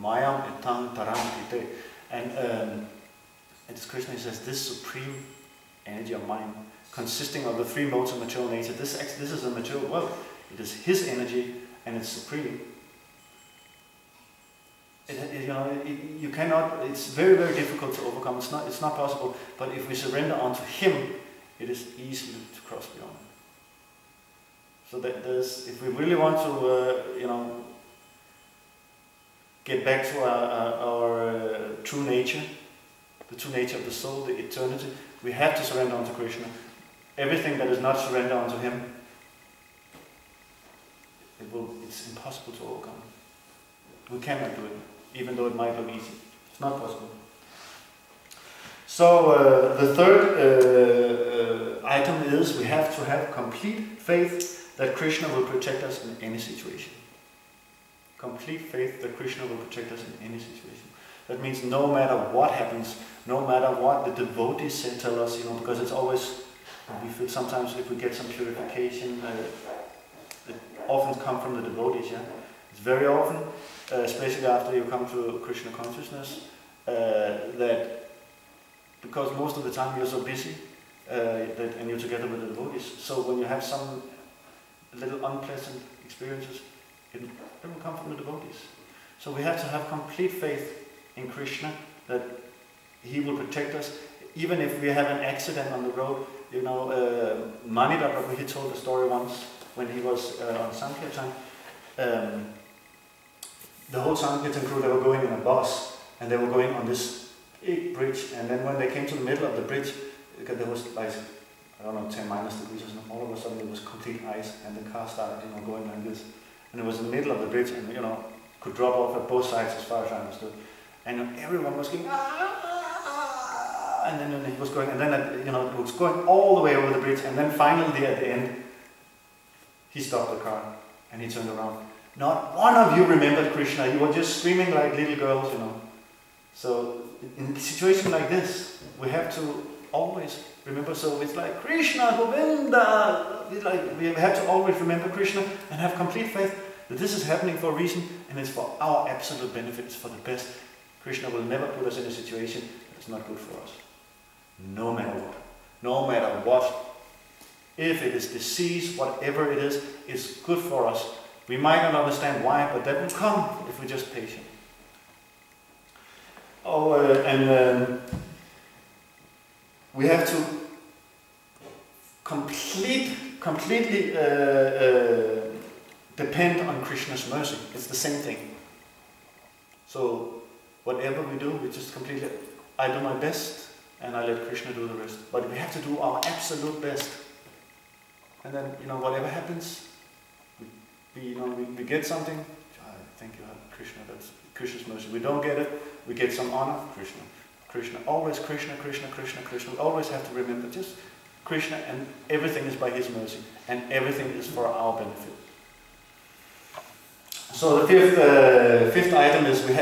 mayam etang taram ite. And it's Krishna, he says, this supreme energy of mind, consisting of the three modes of material nature, this is a material world. It is his energy, and it's supreme. You cannot. It's very, very difficult to overcome. It's not possible. But if we surrender unto him, it is easy to cross beyond. So that if we really want to, get back to our true nature, the true nature of the soul, the eternity, we have to surrender unto Krishna. Everything that is not surrender unto him, it's impossible to overcome. We cannot do it, even though it might look easy. It's not possible. So the third item is we have to have complete faith that Krishna will protect us in any situation. Complete faith that Krishna will protect us in any situation. That means no matter what happens, no matter what the devotees tell us, because it's always, we feel sometimes if we get some purification, it often comes from the devotees, yeah? It's very often, especially after you come to Krishna consciousness, that because most of the time you're so busy and you're together with the devotees, so when you have some little unpleasant experiences, it will come from the devotees. So we have to have complete faith in Krishna that he will protect us, even if we have an accident on the road. Manida Prabhu, he told a story once when he was on Sankirtan. The whole Sankirtan crew, they were going in a bus, and they were going on this big bridge, and then when they came to the middle of the bridge, there was like, 10 minus degrees or something, all of a sudden it was complete ice, and the car started going like this. And it was in the middle of the bridge, and could drop off at both sides as far as I understood. And everyone was going, and then he was going, and then it was going all the way over the bridge, and then finally at the end, he stopped the car, and he turned around. Not one of you remembered Krishna, you were just screaming like little girls, So in a situation like this, we have to always remember, so it's like Krishna, Govinda, we have to always remember Krishna and have complete faith that this is happening for a reason, and it's for our absolute benefit, it's for the best. Krishna will never put us in a situation that's not good for us. No matter what. No matter what. If it is disease, whatever it is, it's good for us. We might not understand why, but that will come if we're just patient. We have to completely depend on Krishna's mercy. It's the same thing. So whatever we do, we just completely, I do my best and I let Krishna do the rest. But we have to do our absolute best. And then, whatever happens, we get something, thank you, Krishna, that's Krishna's mercy. We don't get it, we get some honor, Krishna. Krishna, always Krishna, Krishna, Krishna, Krishna. We always have to remember just Krishna, and everything is by his mercy, and everything is for our benefit. So the fifth item is we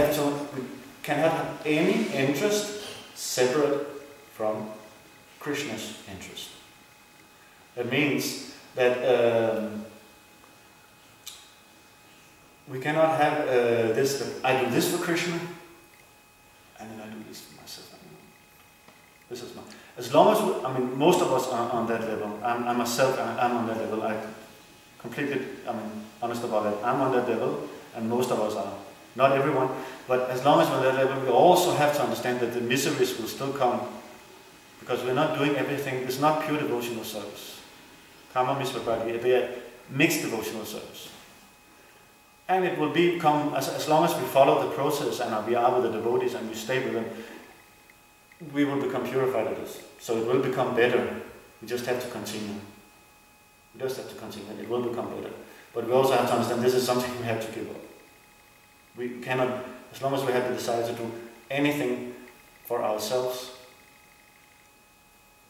cannot have any interest separate from Krishna's interest. That means that we cannot have I do this for Krishna, and then I do this for myself. This is as long as most of us are on that level. I'm on that level. I completely, honest about that. I'm on that level, and most of us are. Not everyone, but as long as we're on that level, we also have to understand that the miseries will still come, because we're not doing everything. It's not pure devotional service. Karma Misvapati, they are mixed devotional service. And it will become, as long as we follow the process and we are with the devotees and we stay with them, we will become purified of this. So it will become better. We just have to continue. We just have to continue. It will become better. But we also have to understand this is something we have to give up. We cannot, as long as we have the desire to do anything for ourselves,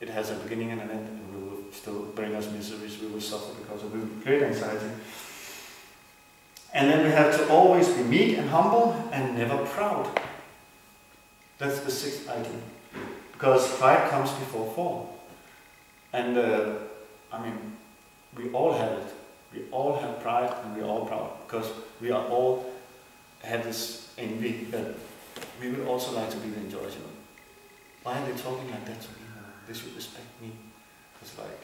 it has a beginning and an end, and we will still bring us miseries. We will suffer because of great anxiety. And then we have to always be meek and humble and never proud. That's the sixth item. Because pride comes before fall. And we all have it. We all have pride and we are all proud. Because we are all have this envy that we would also like to be the enjoyers, you know. Why are they talking like that to me? They should respect me. It's like,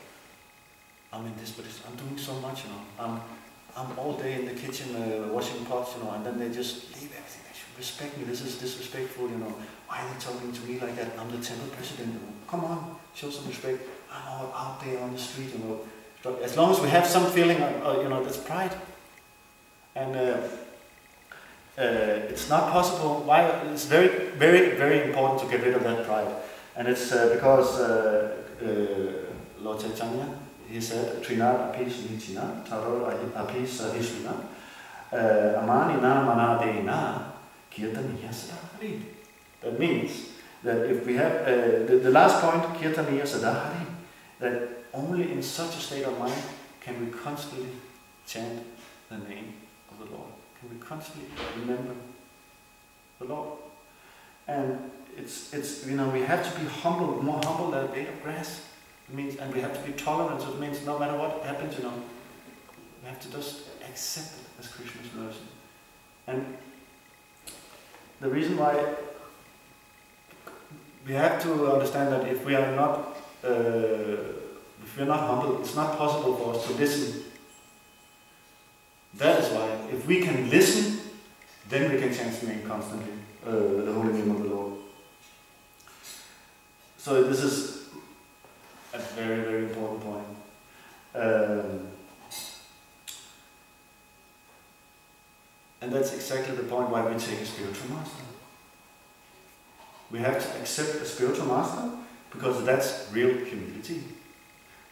I'm in this, but I'm doing so much, you know. I'm all day in the kitchen washing pots, you know, and then they just leave everything. They should respect me. This is disrespectful, you know. Why are they talking to me like that? I'm the temple president, you know. Come on, show some respect. I'm all out there on the street, you know. But as long as we have some feeling, you know, that's pride. And it's not possible. Why? It's very, very, very important to get rid of that pride. And it's because Lord Chaitanya, he said, Trinad apis nichina, tarol apis hishuna, amani na manade na, kirtaniya sadahari. That means that if we have, the last point, kirtaniya sadahari, that only in such a state of mind can we constantly chant the name of the Lord. Can we constantly remember the Lord? And it's you know, we have to be humble, more humble than a blade of grass. It means, and we have to be tolerant. So it means no matter what happens, you know, we have to just accept it as Krishna's mercy. And the reason why we have to understand that if we are not humble, it's not possible for us to listen. That is why, if we can listen, then we can chant the name constantly, the holy name of the Lord. So this is a very, very important point. And that's exactly the point why we take a spiritual master. We have to accept a spiritual master because that's real humility.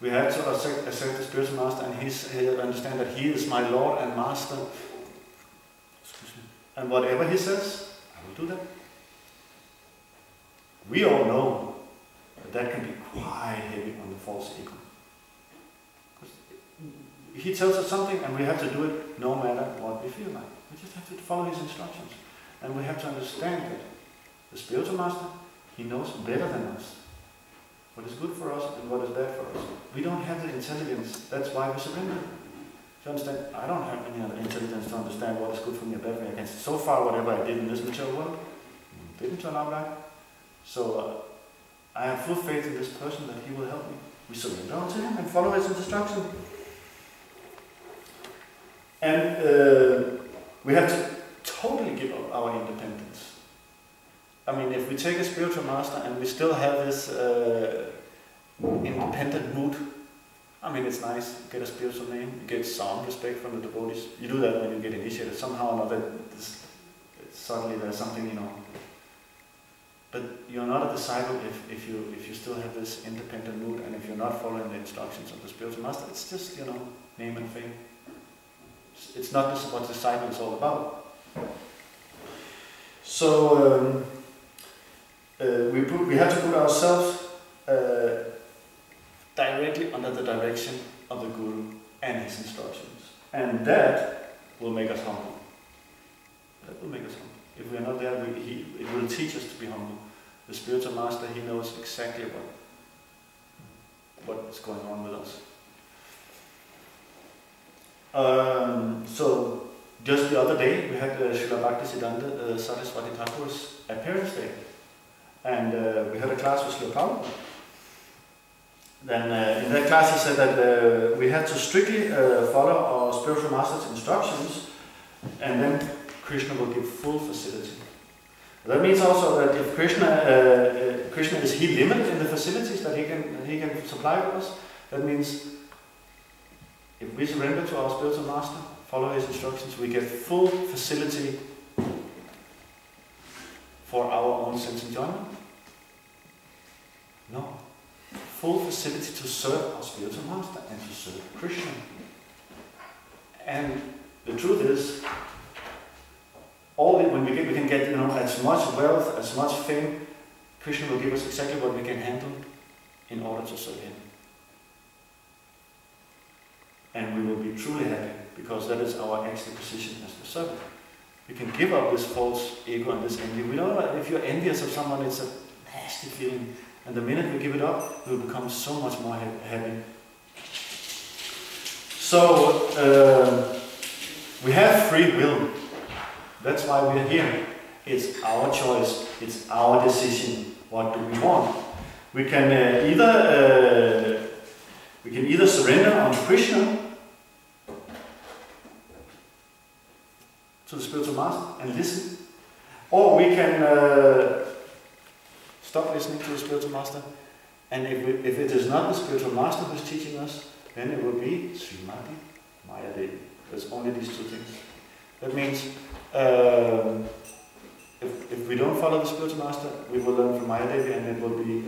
We have to accept the spiritual master and he understand that he is my Lord and Master. And whatever he says, I will do that. We all know that can be quite heavy on the false ego. He tells us something and we have to do it no matter what we feel like. We just have to follow his instructions. And we have to understand that the spiritual master, he knows better than us what is good for us and what is bad for us. We don't have the intelligence, that's why we surrender. You understand? I don't have any other intelligence to understand what is good for me or bad for me. So far, whatever I did in this material world didn't turn out right. So I have full faith in this person that he will help me. We surrender unto him and follow his instruction. And we have to totally give up our independence. I mean, if we take a spiritual master and we still have this independent mood, I mean, it's nice, you get a spiritual name, you get some respect from the devotees. You do that when you get initiated. Somehow or another, suddenly there's something, you know. But you're not a disciple if you still have this independent mood and if you're not following the instructions of the spiritual master. It's just, you know, name and fame. It's not just what disciple is all about. So we have to put ourselves directly under the direction of the Guru and his instructions. And that will make us humble. That will make us humble. If we are not there, it will teach us to be humble. The spiritual master, he knows exactly what is going on with us. So, just the other day, we had Srila Bhaktisiddhanta Saraswati Thakur's appearance day. And we had a class with Srila Prabhupada. Then in that class he said that we had to strictly follow our spiritual master's instructions, and then Krishna will give full facility. That means also that if Krishna is he limited in the facilities that he can supply with us, that means if we surrender to our spiritual master, follow his instructions, we get full facility for our own sense enjoyment? No. Full facility to serve our spiritual master and to serve Krishna. And the truth is, when we can get, you know, as much wealth, as much fame, Krishna will give us exactly what we can handle in order to serve him. And we will be truly happy, because that is our actual position as the servant. We can give up this false ego and this envy. We know that if you're envious of someone, it's a nasty feeling. And the minute we give it up, we will become so much more happy. So, we have free will. That's why we are here. It's our choice. It's our decision. What do we want? We can either surrender unto Krishna, to the spiritual master, and listen, or we can stop listening to the spiritual master, and if it is not the spiritual master who is teaching us, then it will be Srimati Mayadevi. There's only these two things. That means if we don't follow the spiritual master, we will learn from Mayadevi, and it will be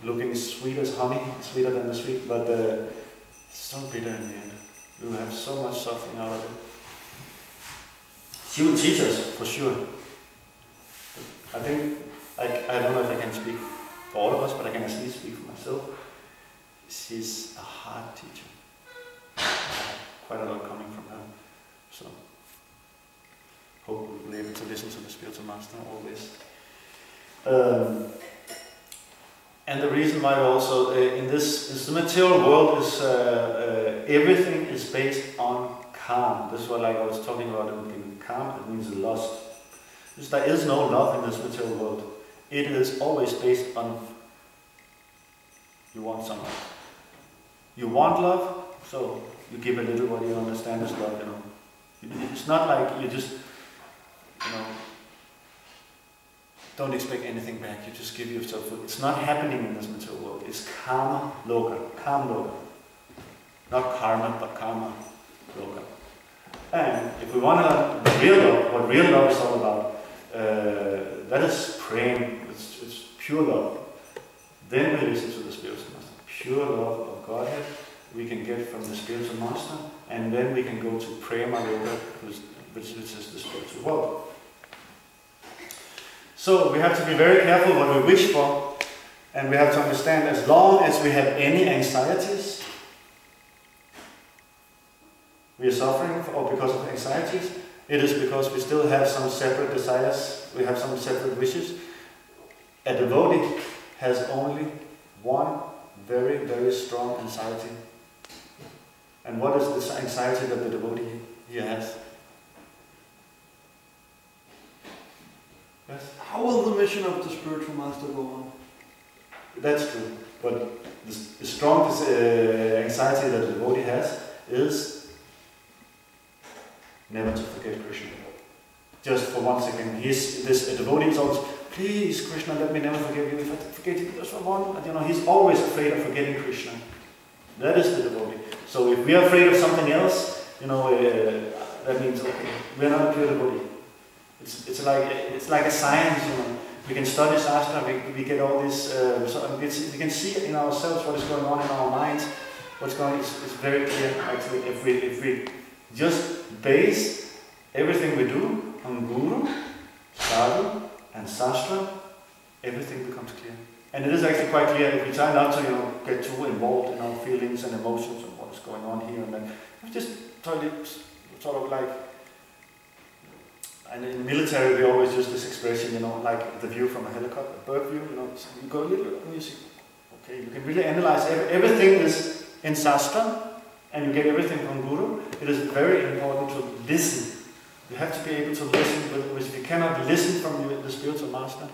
looking sweet as honey, sweeter than the sweet, but so bitter in the end. We will have so much suffering out of it. She will teach us, for sure. I think, I don't know if I can speak for all of us, but I can at least speak for myself. She's a hard teacher. Quite a lot coming from her. So, hope we'll be able to listen to the spiritual master always. And the reason why also in this the material world is everything is based on calm. This is what, like I was talking about in the beginning. Calm, it means lust. There is no love in this material world. It is always based on you want something. You want love, so you give a little what you understand is love. It's not like you just don't expect anything back. You just give yourself food. It's not happening in this material world. It's karma loka, calm loka, not karma, but karma loka. And if we want to real love, what real love is all about, that is praying, it's pure love. Then we listen to the spiritual master. Pure love of Godhead we can get from the spiritual master, and then we can go to prema yoga, which is the spiritual world. So we have to be very careful what we wish for, and we have to understand as long as we have any anxieties, we are suffering or because of anxieties, it is because we still have some separate desires, we have some separate wishes. A devotee has only one very, very strong anxiety. And what is this anxiety that the devotee here has? Yes? How will the mission of the spiritual master go on? That's true. But the strongest anxiety that the devotee has is never to forget Krishna. Just for 1 second. This devotee is always, please Krishna, let me never forget you. If I forget you just for one, he's always afraid of forgetting Krishna. That is the devotee. So if we are afraid of something else, that means okay, we are not a pure devotee. It's like a science. We can study Shastra, we get all this, we can see in ourselves what is going on in our minds. What's going on is very clear actually. If we just base everything we do on Guru, Sadhu and Shastra, everything becomes clear. And it is actually quite clear if we try not to get too involved in our feelings and emotions and what is going on here and then. We just try to sort of like, and in the military we always use this expression, like the view from a helicopter, bird view, you go a little and you see, okay, you can really analyze everything is in Shastra and you get everything from Guru. It is very important to listen. You have to be able to listen, but if you cannot listen from the spiritual master,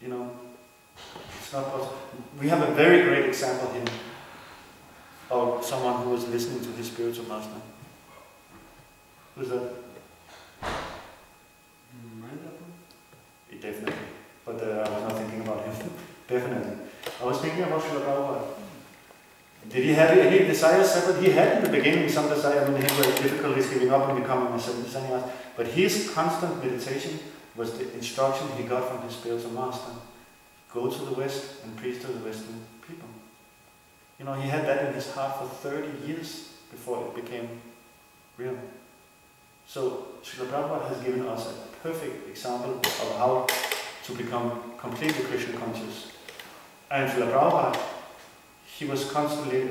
it's not possible. We have a very great example here of someone who was listening to his spiritual master. Who's that? Definitely. But I was not thinking about him. Definitely. I was thinking about Srila Prabhupada. Did he have any desires separate? He had in the beginning some desire. He had difficulties giving up and becoming a sannyas. But his constant meditation was the instruction he got from his spiritual master. Go to the West and preach to the Western people. He had that in his heart for 30 years before it became real. So Srila Prabhupada has given us a perfect example of how to become completely Krishna conscious. And Srila Prabhupada, he was constantly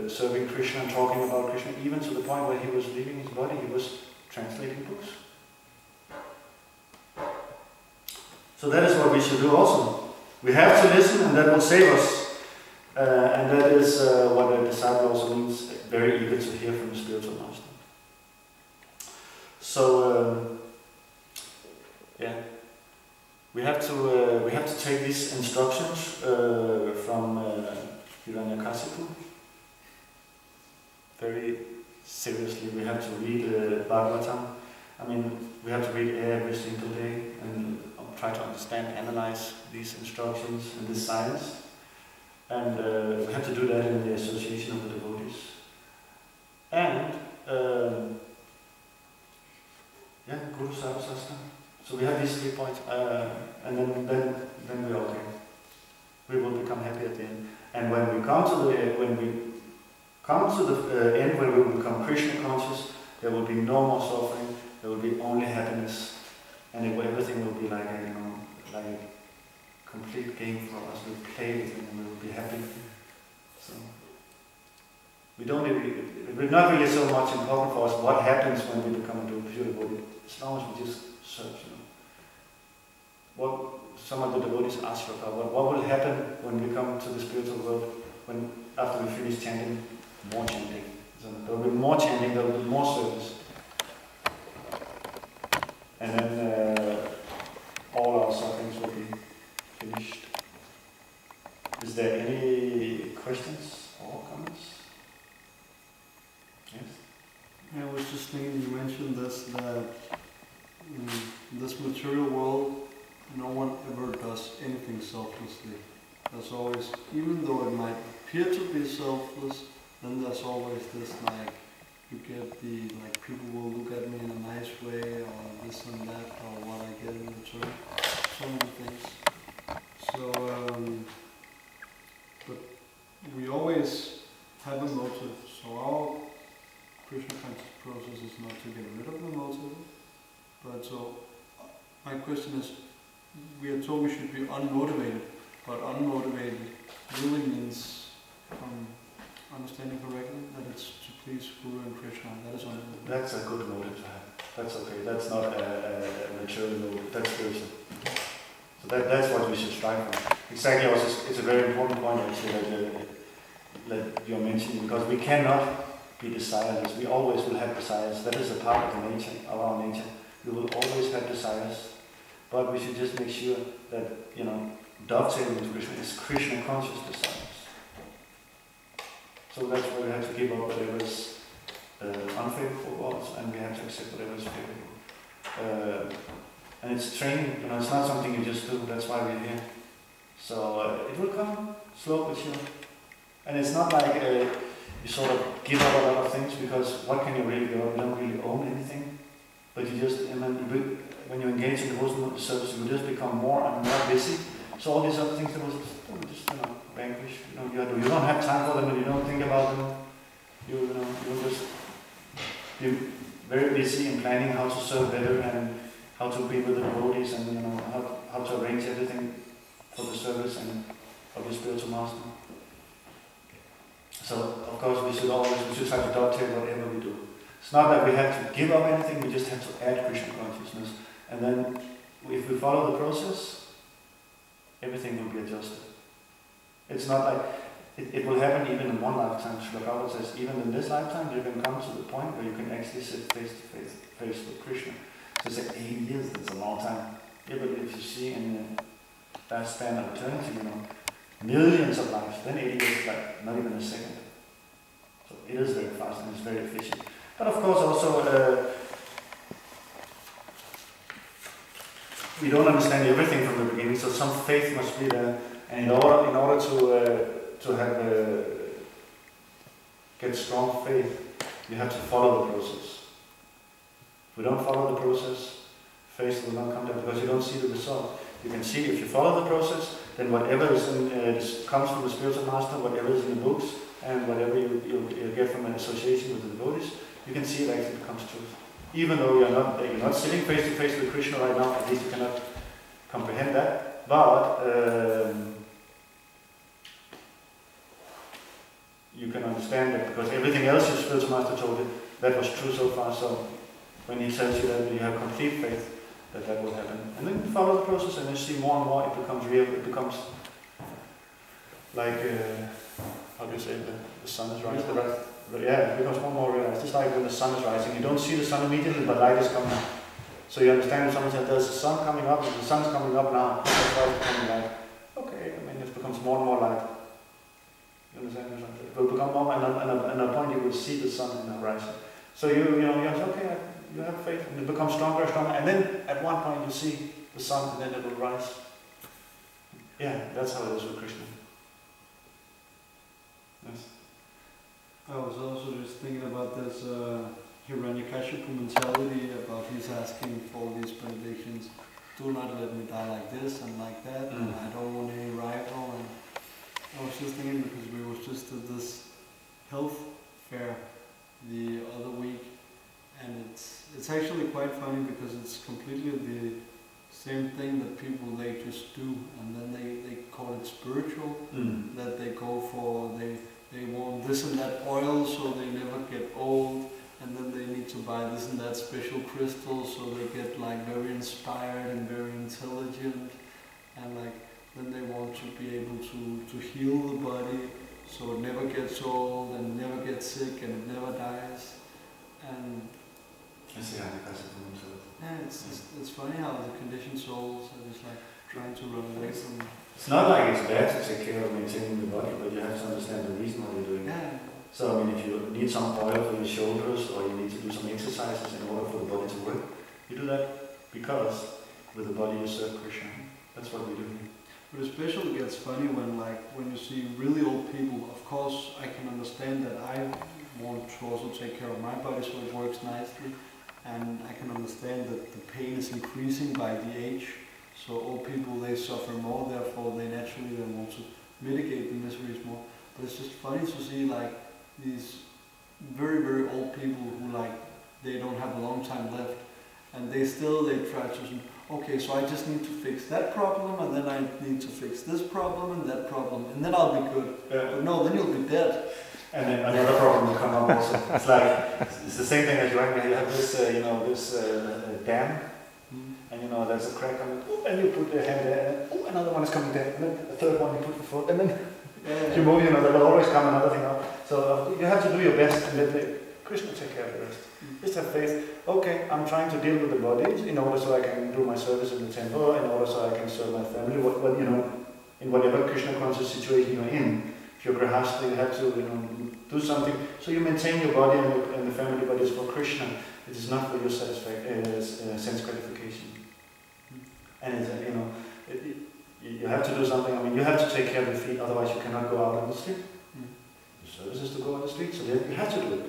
serving Krishna and talking about Krishna, even to the point where he was leaving his body, he was translating books. So that is what we should do also. We have to listen, and that will save us. And that is what a disciple also means, very eager to hear from the spiritual master. So we have to take these instructions from Hiranyakasipu very seriously. We have to read Bhagavatam. I mean, we have to read every single day and try to understand, analyze these instructions and this science. And we have to do that in the association of the devotees. And yeah, Guru Sarvasastra. So we have these 3 points, and then we're okay. We will become happy at the end. And when we come to the end, when we will become Krishna conscious, there will be no more suffering. There will be only happiness, and everything will be like a complete game for us. We play with it, and we will be happy. So we don't really. It's not really so much important for us what happens when we become a pure devotee, as long as we just search. What some of the devotees ask for, what will happen when we come to the spiritual world, after we finish chanting? More chanting. So there will be more chanting, there will be more service. And then all our sufferings will be finished. Is there any questions or comments? Yes? I was just thinking, you mentioned this, that in this material world, no one ever does anything selflessly. There's always, even though it might appear to be selfless, then there's always this, like, you get the, like, people will look at me in a nice way, or this and that, or what I get in return. So many things. So, but we always have a motive. So our Krishna conscious process is not to get rid of the motive. But so, my question is, we are told we should be unmotivated, but unmotivated really means, understanding correctly, that it's to please Guru and Krishna. That is unmotivated. That's a good motive to have. That's okay. That's not a material motive. That's spiritual. So that's what we should strive for. Exactly. Also, it's a very important point actually that you're mentioning, because we cannot be desireless. We always will have desires. That is a part of the nature, of our nature. We will always have desires, but we should just make sure that dovetailing with Krishna is Krishna conscious desires. So that's why we have to give up whatever is unfavorable for us, and we have to accept whatever is favorable. And it's training, it's not something you just do, that's why we're here. So it will come slow but sure. And it's not like you sort of give up a lot of things, because what can you really give up? You don't really own anything. But you just, when you engage in devotional service, you will just become more and more busy. So all these other things that will just vanquish. You don't have time for them, and you don't think about them. You'll just be very busy in planning how to serve better and how to be with the devotees, and how to arrange everything for the service and of your spiritual master. So of course we should try to dovetail whatever we do. It's not that we have to give up anything, we just have to add Krishna consciousness. And then if we follow the process, everything will be adjusted. It's not like, it will happen even in one lifetime. Srila Prabhupada says, even in this lifetime, you can come to the point where you can actually sit face to face with Krishna. So it's like 8 years, that's a long time. Yeah, but if you see in that span of eternity, millions of lives, then 80 years is like not even a second. So it is very fast and it's very efficient. But of course also, we don't understand everything from the beginning, so some faith must be there. And in order to have get strong faith, you have to follow the process. If we don't follow the process, faith will not come there, because you don't see the result. You can see if you follow the process, then whatever is comes from the spiritual master, whatever is in the books, and whatever you get from an association with the devotees, you can see it actually becomes truth. Even though you're not sitting face to face with Krishna right now, at least you cannot comprehend that. But you can understand it, because everything else your spiritual master told you, that was true so far. So when he tells you that you have complete faith, that will happen. And then you follow the process and you see more and more, it becomes real, it becomes like, how do you say, the sun is rising, yeah, it becomes more and more realized. Just like when the sun is rising, you don't see the sun immediately, but light is coming. So you understand if someone says there's the sun coming up, and the sun's coming up now, that's why it's becoming light. Okay, I mean it becomes more and more light. You understand? It will become more, and at a point you will see the sun in the horizon. So you say, okay, you have faith, and it becomes stronger and stronger, and then at one point you see the sun, and then it will rise. Yeah, that's how it is with Krishna. Yes. I was also just thinking about this Hiranyakashipu mentality about he's asking for these benedictions. Do not let me die like this and like that, and I don't want any rival. And I was just thinking because we were just at this health fair the other week, and it's actually quite funny because it's completely the same thing that people they just do, and then they call it spiritual. That they go for they want this and that oil so they never get old, and then they need to buy this and that special crystal so they get like very inspired and very intelligent, and like then they want to be able to heal the body so it never gets old and never gets sick and it never dies. And yeah, it's funny how the conditioned souls are just like trying to run away from. It's not like it's bad to take care of maintaining the body, but you have to understand the reason why you're doing it. Yeah. So I mean, if you need some oil for your shoulders, or you need to do some exercises in order for the body to work, you do that because with the body you serve Krishna. That's what we do here. But especially it gets funny when you see really old people. Of course, I can understand that I want to also take care of my body so it works nicely, and I can understand that the pain is increasing by the age. So old people, they suffer more, therefore they naturally then want to mitigate the miseries more. But it's just funny to see like these very, very old people who like, they don't have a long time left, and they try to, okay, so I just need to fix that problem, and then I need to fix this problem and that problem, and then I'll be good. Yeah. But no, then you'll be dead. And then another problem will come up also. It's like, it's the same thing as you have this, this dam, and there's a crack on it, and you put your hand there, and another one is coming there, and then a third one you put the foot, and then you move, there will always come another thing up. So you have to do your best and let Krishna take care of the rest. Just have faith. Okay, I'm trying to deal with the body in order so I can do my service in the temple, in order so I can serve my family. In whatever Krishna conscious situation you're in. If you're grahastha, you have to do something. So you maintain your body and the family, but it's for Krishna. It is not for your sense gratification. And you have to do something. I mean, you have to take care of your feet, otherwise you cannot go out on the street. The service is to go on the street, so you have to do it.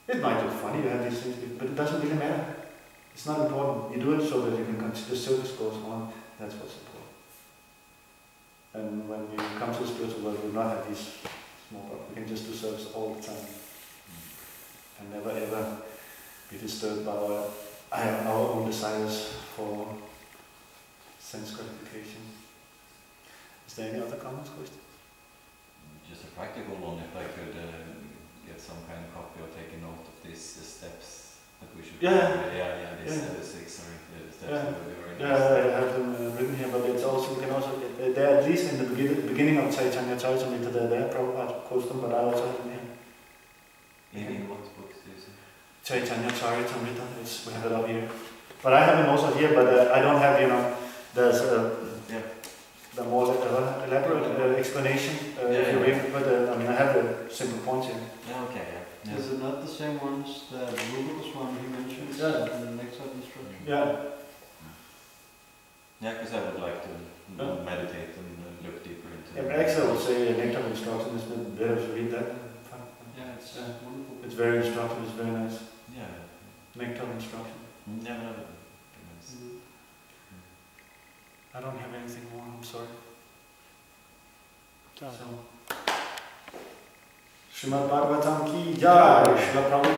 It might look funny, you have these things, but it doesn't really matter. It's not important. You do it so that you can continue, the service goes on. That's what's important. And when you come to the spiritual world, you will not have these small problems. We can just do service all the time. And never ever be disturbed by our own desires for sense gratification. Is there any other comments, questions? Just a practical one, if I could get some kind of copy or take a note of these steps that we should these 6 steps that would be very nice. I have them written here, but it's also, you can also, they're at least in the beginning of Chaitanya Charitamrita, they're there, Prabhupada quotes them, but I also have them here. In what books do you say? Chaitanya Charitamrita, we have it up here. But I have them also here, but I don't have, there's the more elaborate explanation if you read, but I have the simple points here. Yeah. Is it not the same ones that Rupa Goswami he mentions in the next instruction? Yeah. Yeah, because I would like to meditate and look deeper into it. Actually, I would say nectar instruction is better to read that. Yeah, it's wonderful. It's very instructive, it's very nice. Yeah. Nectar instruction. Yeah, no. I don't have anything more, I'm sorry. So, Srimad Bhagavatam ki jai, Srila Prabhupada.